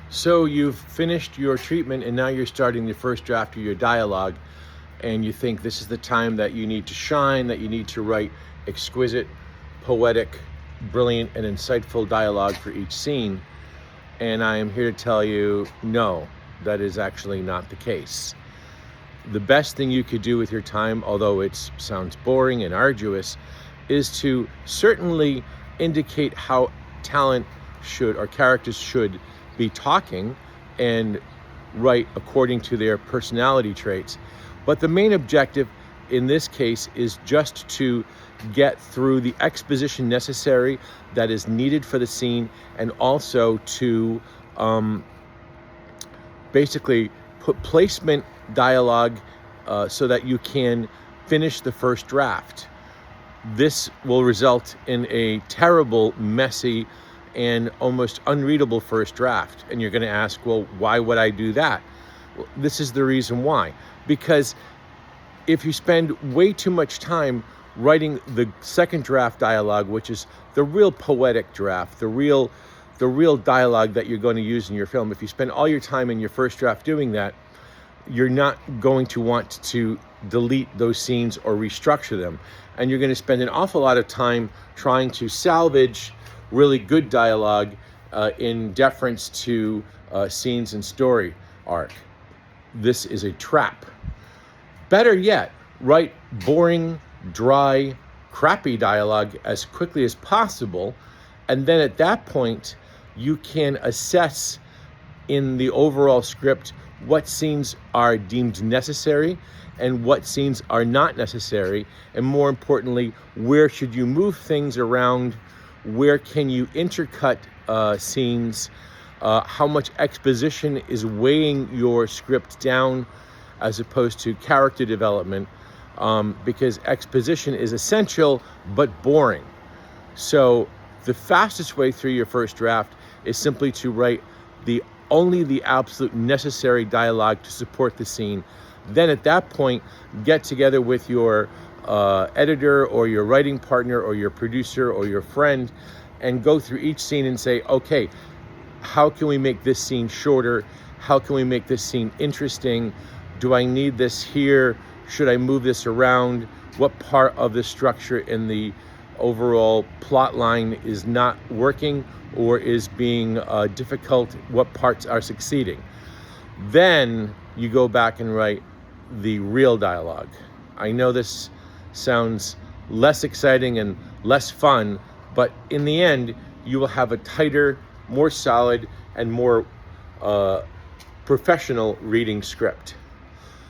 So you've finished your treatment and now you're starting the first draft of your dialogue, and you think this is the time that you need to shine, that you need to write exquisite, poetic, brilliant, and insightful dialogue for each scene. And I am here to tell you, no, that is actually not the case. The best thing you could do with your time, although it sounds boring and arduous, is to certainly indicate how talent should, or characters should, be talking and write according to their personality traits. But the main objective in this case is just to get through the exposition necessary that is needed for the scene, and also to basically put placement dialogue so that you can finish the first draft. This will result in a terrible, messy, and almost unreadable first draft. And you're going to ask, well, why would I do that? Well, this is the reason why. Because if you spend way too much time writing the second draft dialogue, which is the real poetic draft, the real dialogue that you're going to use in your film, if you spend all your time in your first draft doing that, you're not going to want to delete those scenes or restructure them. And you're going to spend an awful lot of time trying to salvage really good dialogue in deference to scenes and story arc. This is a trap. Better yet, write boring, dry, crappy dialogue as quickly as possible, and then at that point you can assess in the overall script what scenes are deemed necessary and what scenes are not necessary, and more importantly, where should you move things around, where can you intercut scenes, how much exposition is weighing your script down as opposed to character development, because exposition is essential but boring. So the fastest way through your first draft is simply to write only the absolute necessary dialogue to support the scene. Then at that point, get together with your editor or your writing partner or your producer or your friend and go through each scene and say, okay, how can we make this scene shorter? How can we make this scene interesting? Do I need this here? Should I move this around? What part of the structure in the overall plot line is not working or is being difficult? What parts are succeeding? Then you go back and write the real dialogue. I know this sounds less exciting and less fun, but in the end, you will have a tighter, more solid, and more professional reading script.